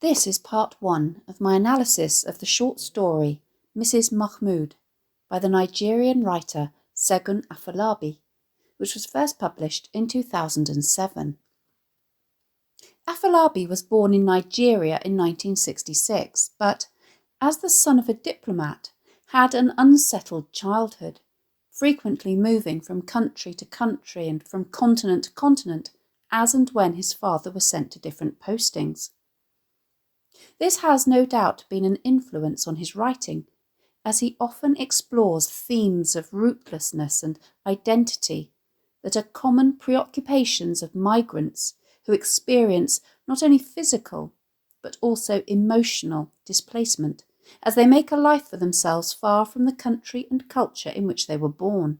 This is part 1 of my analysis of the short story Mrs Mahmood by the Nigerian writer Segun Afolabi, which was first published in 2007. Afolabi was born in Nigeria in 1966, but, as the son of a diplomat, had an unsettled childhood, frequently moving from country to country and from continent to continent as and when his father was sent to different postings. This has no doubt been an influence on his writing, as he often explores themes of rootlessness and identity that are common preoccupations of migrants who experience not only physical but also emotional displacement as they make a life for themselves far from the country and culture in which they were born.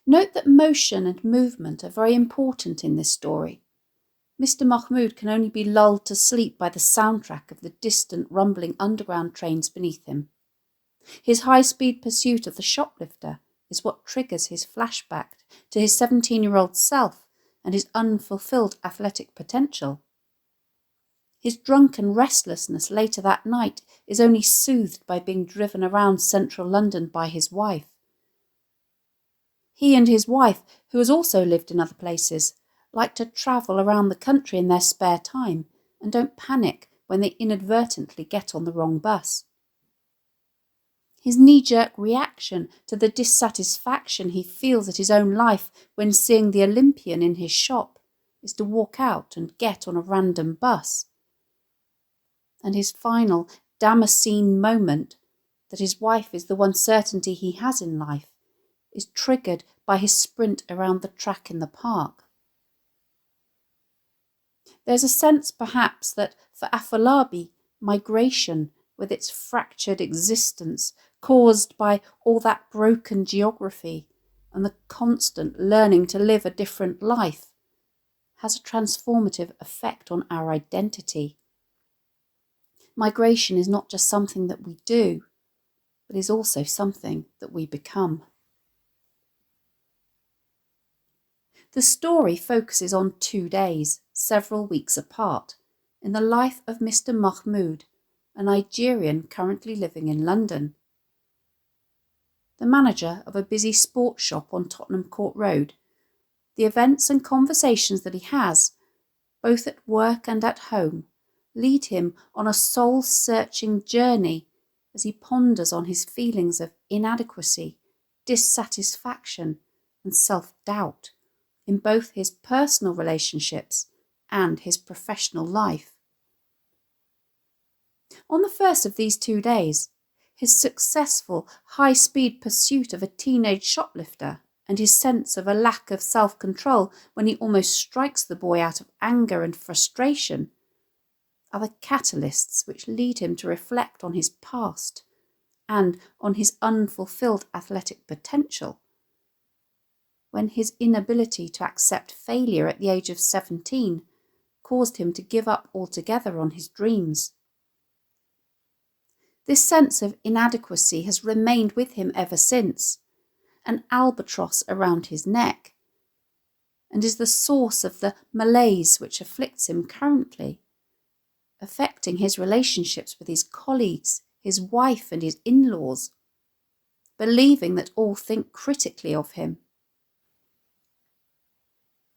Note that motion and movement are very important in this story. Mr Mahmood can only be lulled to sleep by the soundtrack of the distant rumbling underground trains beneath him. His high-speed pursuit of the shoplifter is what triggers his flashback to his 17-year-old self and his unfulfilled athletic potential. His drunken restlessness later that night is only soothed by being driven around central London by his wife. He and his wife, who has also lived in other places, like to travel around the country in their spare time and don't panic when they inadvertently get on the wrong bus. His knee-jerk reaction to the dissatisfaction he feels at his own life when seeing the Olympian in his shop is to walk out and get on a random bus. And his final Damascene moment that his wife is the one certainty he has in life is triggered by his sprint around the track in the park. There's a sense, perhaps, that for Afolabi, migration, with its fractured existence caused by all that broken geography and the constant learning to live a different life, has a transformative effect on our identity. Migration is not just something that we do, but is also something that we become. The story focuses on 2 days, several weeks apart, in the life of Mr Mahmood, a Nigerian currently living in London. The manager of a busy sports shop on Tottenham Court Road, the events and conversations that he has, both at work and at home, lead him on a soul-searching journey as he ponders on his feelings of inadequacy, dissatisfaction and self-doubt in both his personal relationships and his professional life. On the first of these 2 days, his successful high-speed pursuit of a teenage shoplifter and his sense of a lack of self-control when he almost strikes the boy out of anger and frustration are the catalysts which lead him to reflect on his past and on his unfulfilled athletic potential, when his inability to accept failure at the age of 17 caused him to give up altogether on his dreams. This sense of inadequacy has remained with him ever since, an albatross around his neck, and is the source of the malaise which afflicts him currently, affecting his relationships with his colleagues, his wife and his in-laws, believing that all think critically of him.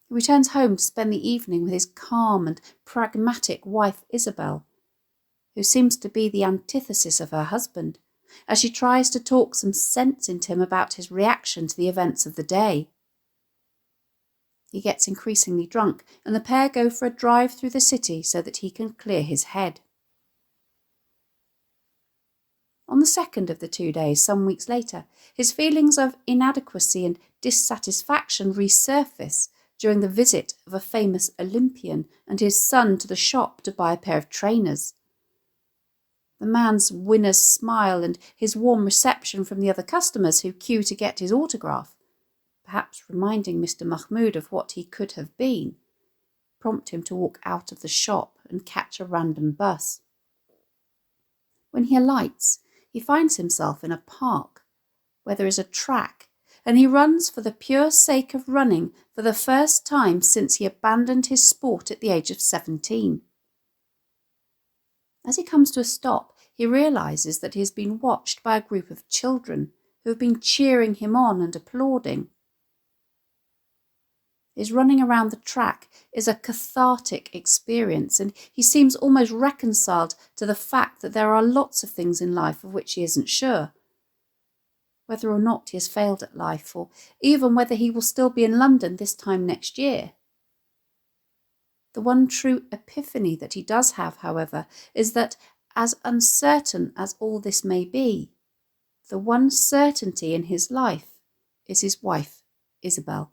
He returns home to spend the evening with his calm and pragmatic wife Isobel, who seems to be the antithesis of her husband, as she tries to talk some sense into him about his reaction to the events of the day. He gets increasingly drunk, and the pair go for a drive through the city so that he can clear his head. On the second of the 2 days, some weeks later, his feelings of inadequacy and dissatisfaction resurface during the visit of a famous Olympian and his son to the shop to buy a pair of trainers. The man's winner's smile and his warm reception from the other customers who queue to get his autograph, perhaps reminding Mr Mahmood of what he could have been, prompt him to walk out of the shop and catch a random bus. When he alights, he finds himself in a park where there is a track, and he runs for the pure sake of running for the first time since he abandoned his sport at the age of 17. As he comes to a stop, he realises that he has been watched by a group of children who have been cheering him on and applauding. His running around the track is a cathartic experience, and he seems almost reconciled to the fact that there are lots of things in life of which he isn't sure. Whether or not he has failed at life, or even whether he will still be in London this time next year. The one true epiphany that he does have, however, is that, as uncertain as all this may be, the one certainty in his life is his wife, Isobel.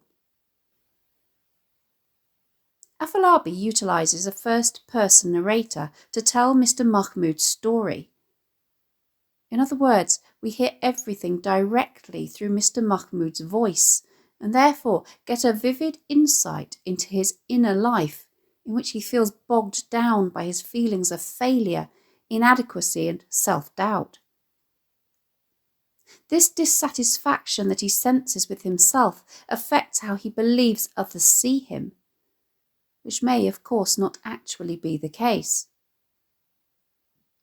Afolabi utilises a first-person narrator to tell Mr Mahmood's story. In other words, we hear everything directly through Mr Mahmood's voice, and therefore get a vivid insight into his inner life, in which he feels bogged down by his feelings of failure, inadequacy and self-doubt. This dissatisfaction that he senses with himself affects how he believes others see him, which may, of course, not actually be the case.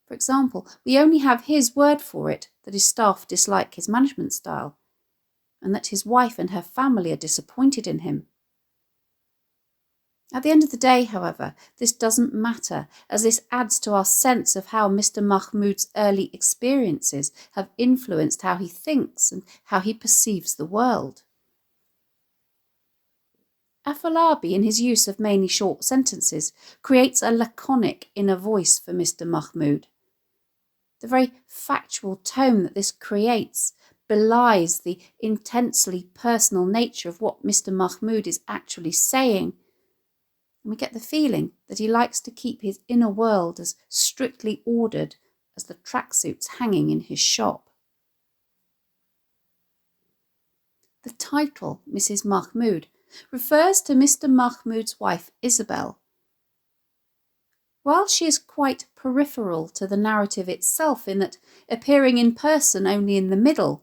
For example, we only have his word for it that his staff dislike his management style, and that his wife and her family are disappointed in him. At the end of the day, however, this doesn't matter, as this adds to our sense of how Mr Mahmood's early experiences have influenced how he thinks and how he perceives the world. Afolabi, in his use of mainly short sentences, creates a laconic inner voice for Mr Mahmood. The very factual tone that this creates belies the intensely personal nature of what Mr Mahmood is actually saying, and we get the feeling that he likes to keep his inner world as strictly ordered as the tracksuits hanging in his shop. The title, Mrs Mahmood, refers to Mr Mahmood's wife, Isobel. While she is quite peripheral to the narrative itself in that, appearing in person only in the middle,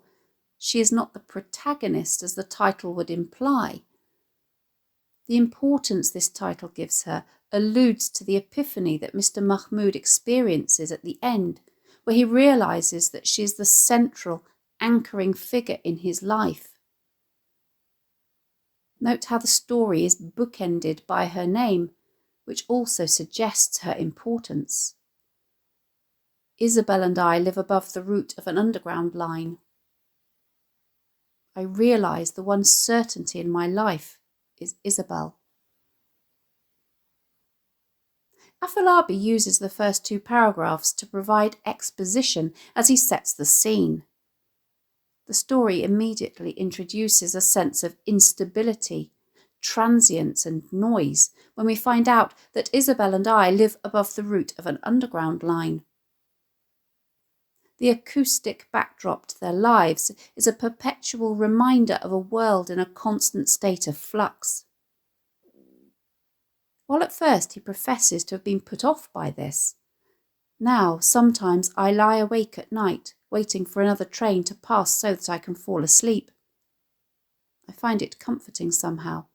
she is not the protagonist as the title would imply. The importance this title gives her alludes to the epiphany that Mr Mahmood experiences at the end, where he realises that she is the central, anchoring figure in his life. Note how the story is bookended by her name, which also suggests her importance. Isobel and I live above the route of an underground line. I realise the one certainty in my life is Isobel. Afolabi uses the first two paragraphs to provide exposition as he sets the scene. The story immediately introduces a sense of instability, transience and noise when we find out that Isobel and I live above the route of an underground line. The acoustic backdrop to their lives is a perpetual reminder of a world in a constant state of flux. While at first he professes to have been put off by this, now sometimes I lie awake at night waiting for another train to pass so that I can fall asleep. I find it comforting somehow.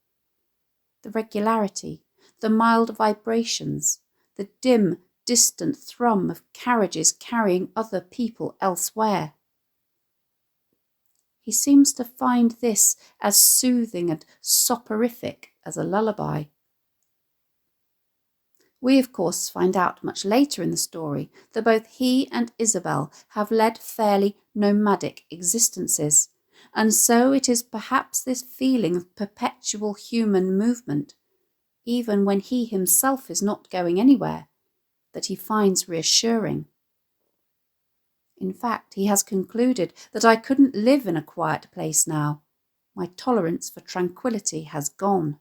The regularity, the mild vibrations, the dim, distant thrum of carriages carrying other people elsewhere. He seems to find this as soothing and soporific as a lullaby. We, of course, find out much later in the story that both he and Isobel have led fairly nomadic existences, and so it is perhaps this feeling of perpetual human movement, even when he himself is not going anywhere, that he finds reassuring. In fact, he has concluded that I couldn't live in a quiet place now. My tolerance for tranquility has gone.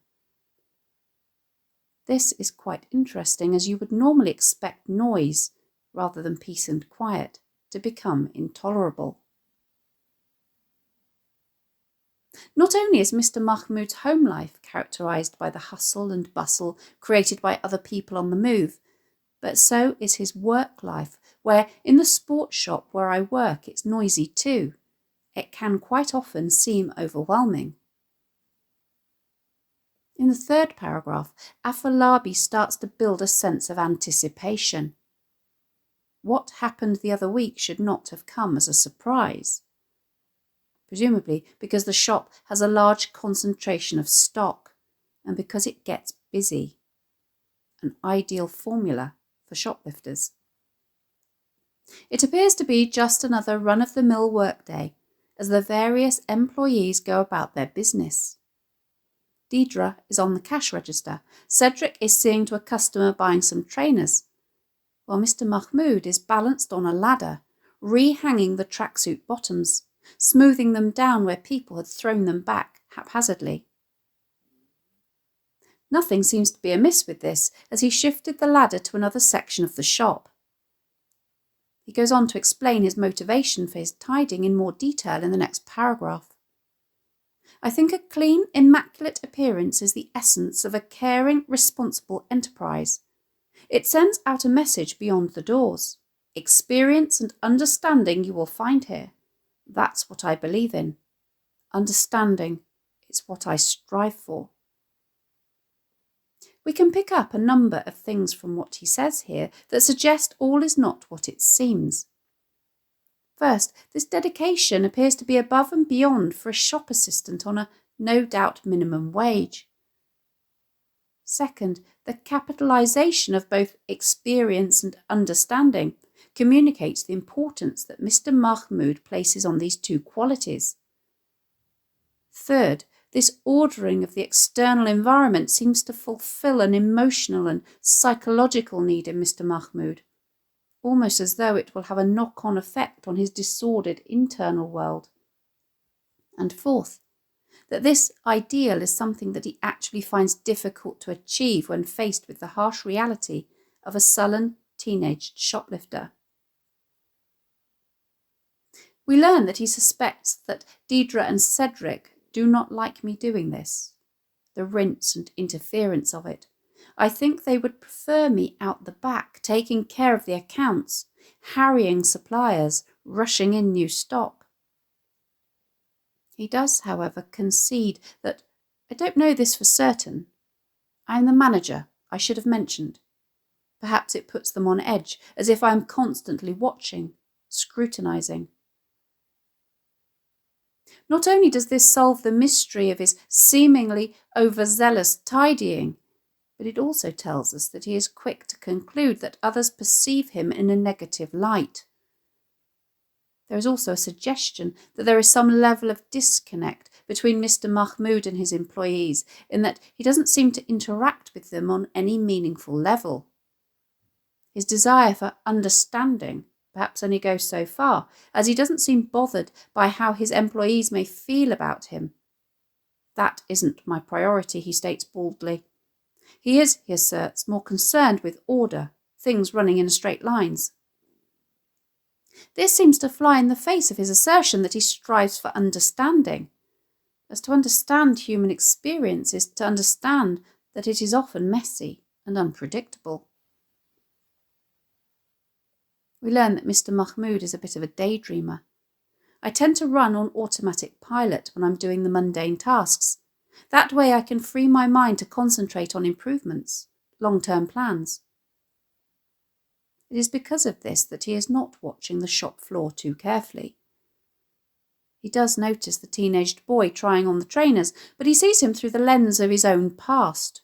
This is quite interesting, as you would normally expect noise, rather than peace and quiet, to become intolerable. Not only is Mr Mahmood's home life characterised by the hustle and bustle created by other people on the move, but so is his work life, where in the sports shop where I work it's noisy too. It can quite often seem overwhelming. In the third paragraph, Afolabi starts to build a sense of anticipation. what happened the other week should not have come as a surprise. Presumably because the shop has a large concentration of stock and because it gets busy. An ideal formula for shoplifters. It appears to be just another run-of-the-mill workday as the various employees go about their business. Deidre is on the cash register. Cedric is seeing to a customer buying some trainers, while Mr Mahmood is balanced on a ladder, rehanging the tracksuit bottoms, smoothing them down where people had thrown them back haphazardly. Nothing seems to be amiss with this, as he shifted the ladder to another section of the shop. He goes on to explain his motivation for his tidying in more detail in the next paragraph. I think a clean, immaculate appearance is the essence of a caring, responsible enterprise. It sends out a message beyond the doors. Experience and understanding you will find here. That's what I believe in. Understanding is what I strive for. We can pick up a number of things from what he says here that suggest all is not what it seems. First, this dedication appears to be above and beyond for a shop assistant on a no doubt minimum wage. Second, the capitalisation of both experience and understanding communicates the importance that Mr Mahmood places on these two qualities. Third, this ordering of the external environment seems to fulfil an emotional and psychological need in Mr Mahmood, almost as though it will have a knock-on effect on his disordered internal world. And fourth, that this ideal is something that he actually finds difficult to achieve when faced with the harsh reality of a sullen teenaged shoplifter. We learn that he suspects that Deidre and Cedric do not like me doing this, the rinse and interference of it. I think they would prefer me out the back, taking care of the accounts, harrying suppliers, rushing in new stock. He does, however, concede that, I don't know this for certain. I am the manager, I should have mentioned. Perhaps it puts them on edge, as if I am constantly watching, scrutinising. Not only does this solve the mystery of his seemingly overzealous tidying, but it also tells us that he is quick to conclude that others perceive him in a negative light. There is also a suggestion that there is some level of disconnect between Mr Mahmood and his employees, in that he doesn't seem to interact with them on any meaningful level. His desire for understanding perhaps only goes so far, as he doesn't seem bothered by how his employees may feel about him. That isn't my priority, he states baldly. He is, he asserts, more concerned with order, things running in straight lines. This seems to fly in the face of his assertion that he strives for understanding, as to understand human experience is to understand that it is often messy and unpredictable. We learn that Mr Mahmood is a bit of a daydreamer. I tend to run on automatic pilot when I'm doing the mundane tasks. That way I can free my mind to concentrate on improvements, long-term plans. It is because of this that he is not watching the shop floor too carefully. He does notice the teenaged boy trying on the trainers, but he sees him through the lens of his own past.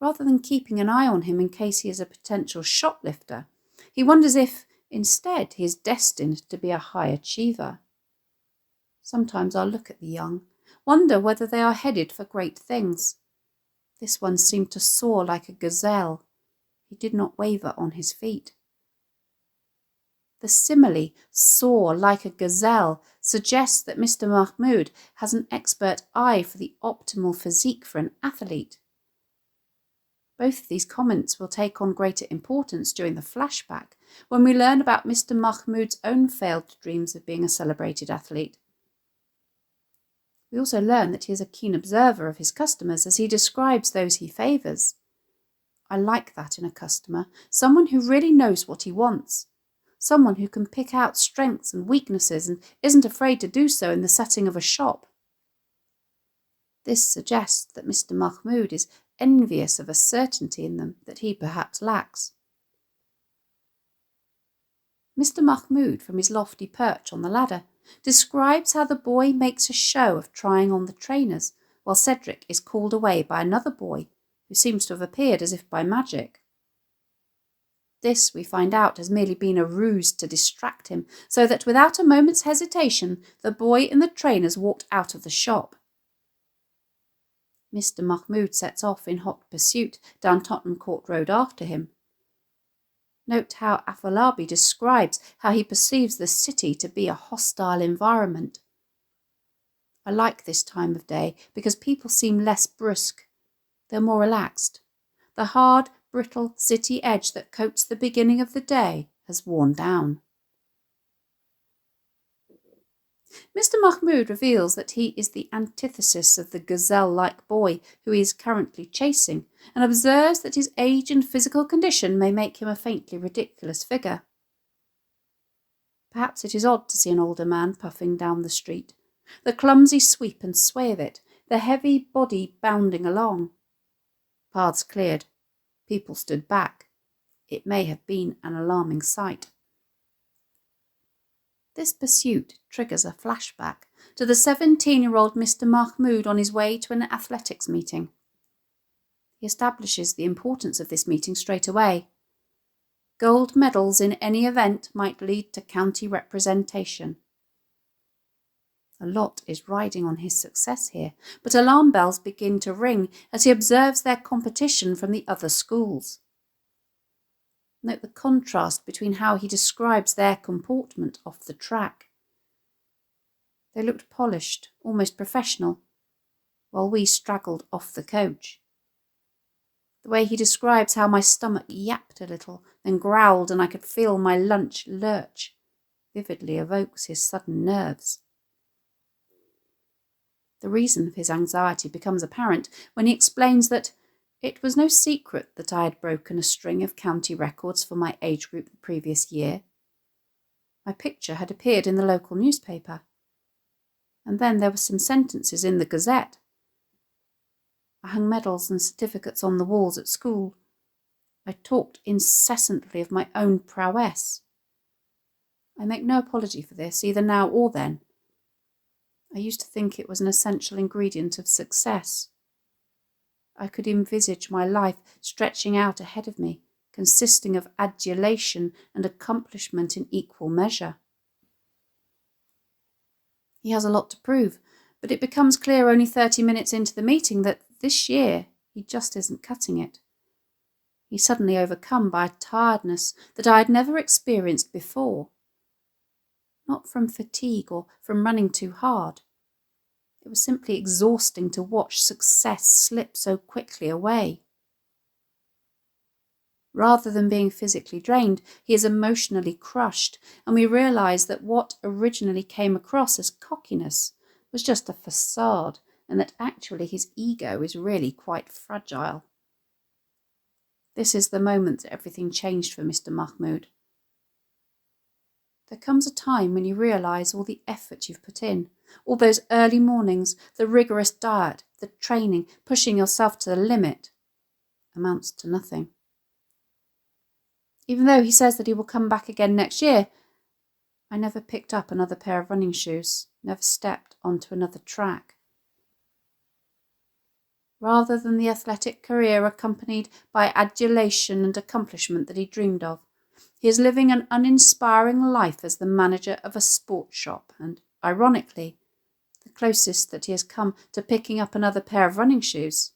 Rather than keeping an eye on him in case he is a potential shoplifter, he wonders if, instead, he is destined to be a high achiever. Sometimes I'll look at the young, wonder whether they are headed for great things. This one seemed to soar like a gazelle. He did not waver on his feet. The simile, soar like a gazelle, suggests that Mr Mahmood has an expert eye for the optimal physique for an athlete. Both of these comments will take on greater importance during the flashback, when we learn about Mr Mahmood's own failed dreams of being a celebrated athlete. We also learn that he is a keen observer of his customers as he describes those he favours. I like that in a customer, someone who really knows what he wants, someone who can pick out strengths and weaknesses and isn't afraid to do so in the setting of a shop. This suggests that Mr Mahmood is envious of a certainty in them that he perhaps lacks. Mr Mahmood, from his lofty perch on the ladder, describes how the boy makes a show of trying on the trainers, while Cedric is called away by another boy, who seems to have appeared as if by magic. This, we find out, has merely been a ruse to distract him, so that without a moment's hesitation, the boy and the trainers walked out of the shop. Mr Mahmood sets off in hot pursuit down Tottenham Court Road after him. Note how Afolabi describes how he perceives the city to be a hostile environment. I like this time of day because people seem less brusque. They're more relaxed. The hard, brittle city edge that coats the beginning of the day has worn down. Mr Mahmood reveals that he is the antithesis of the gazelle-like boy who he is currently chasing, and observes that his age and physical condition may make him a faintly ridiculous figure. Perhaps it is odd to see an older man puffing down the street, the clumsy sweep and sway of it, the heavy body bounding along. Paths cleared. People stood back. It may have been an alarming sight. This pursuit triggers a flashback to the 17-year-old Mr Mahmood on his way to an athletics meeting. He establishes the importance of this meeting straight away. Gold medals in any event might lead to county representation. A lot is riding on his success here, but alarm bells begin to ring as he observes their competition from the other schools. Note the contrast between how he describes their comportment off the track. They looked polished, almost professional, while we straggled off the coach. The way he describes how my stomach yapped a little, then growled, and I could feel my lunch lurch, vividly evokes his sudden nerves. The reason of his anxiety becomes apparent when he explains that it was no secret that I had broken a string of county records for my age group the previous year. My picture had appeared in the local newspaper, and then there were some sentences in the Gazette. I hung medals and certificates on the walls at school. I talked incessantly of my own prowess. I make no apology for this, either now or then. I used to think it was an essential ingredient of success. I could envisage my life stretching out ahead of me, consisting of adulation and accomplishment in equal measure. He has a lot to prove, but it becomes clear only 30 minutes into the meeting that this year he just isn't cutting it. He's suddenly overcome by a tiredness that I had never experienced before. Not from fatigue or from running too hard. It was simply exhausting to watch success slip so quickly away. Rather than being physically drained, he is emotionally crushed, and we realise that what originally came across as cockiness was just a facade, and that actually his ego is really quite fragile. This is the moment that everything changed for Mr Mahmood. There comes a time when you realise all the effort you've put in, all those early mornings, the rigorous diet, the training, pushing yourself to the limit, amounts to nothing. Even though he says that he will come back again next year, I never picked up another pair of running shoes, never stepped onto another track. Rather than the athletic career accompanied by adulation and accomplishment that he dreamed of, he is living an uninspiring life as the manager of a sports shop, and, ironically, the closest that he has come to picking up another pair of running shoes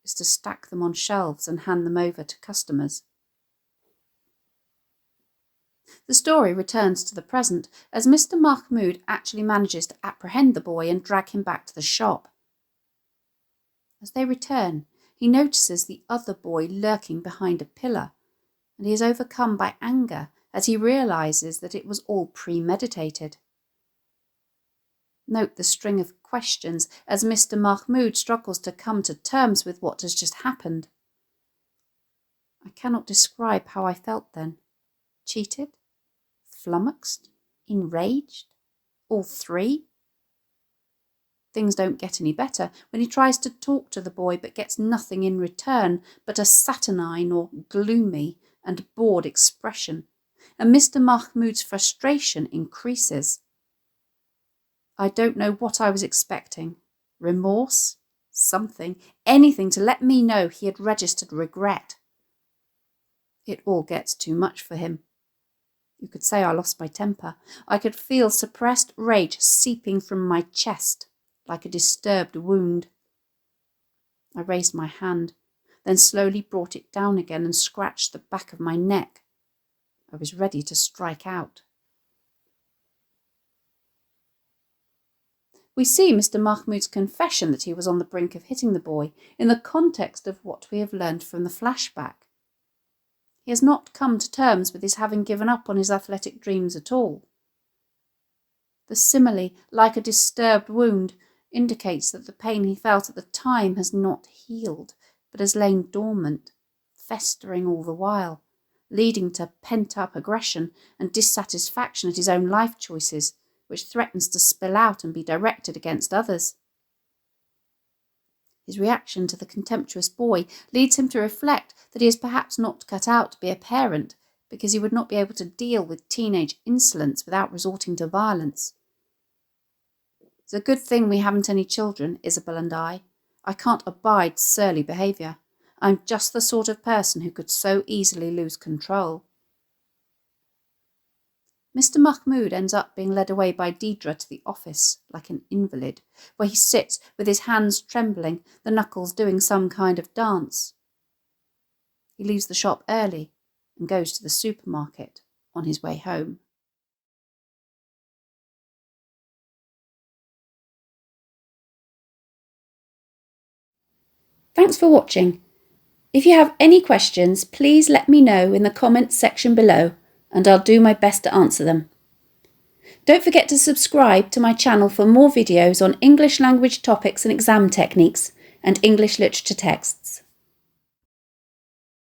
is to stack them on shelves and hand them over to customers. The story returns to the present as Mr Mahmood actually manages to apprehend the boy and drag him back to the shop. As they return, he notices the other boy lurking behind a pillar, and he is overcome by anger as he realises that it was all premeditated. Note the string of questions as Mr Mahmood struggles to come to terms with what has just happened. I cannot describe how I felt then. Cheated? Flummoxed? Enraged? All three? Things don't get any better when he tries to talk to the boy but gets nothing in return but a saturnine or gloomy and bored expression, and Mr Mahmood's frustration increases. I don't know what I was expecting. Remorse? Something, anything to let me know he had registered regret. It all gets too much for him. You could say I lost my temper. I could feel suppressed rage seeping from my chest like a disturbed wound. I raised my hand, then slowly brought it down again and scratched the back of my neck. I was ready to strike out. We see Mr Mahmood's confession that he was on the brink of hitting the boy in the context of what we have learned from the flashback. He has not come to terms with his having given up on his athletic dreams at all. The simile, like a disturbed wound, indicates that the pain he felt at the time has not healed, but has lain dormant, festering all the while, leading to pent-up aggression and dissatisfaction at his own life choices, which threatens to spill out and be directed against others. His reaction to the contemptuous boy leads him to reflect that he is perhaps not cut out to be a parent because he would not be able to deal with teenage insolence without resorting to violence. It's a good thing we haven't any children, Isobel and I. I can't abide surly behaviour. I'm just the sort of person who could so easily lose control. Mr Mahmood ends up being led away by Deidre to the office, like an invalid, where he sits with his hands trembling, the knuckles doing some kind of dance. He leaves the shop early and goes to the supermarket on his way home. Thanks for watching. If you have any questions, please let me know in the comments section below, and I'll do my best to answer them. Don't forget to subscribe to my channel for more videos on English language topics and exam techniques and English literature texts.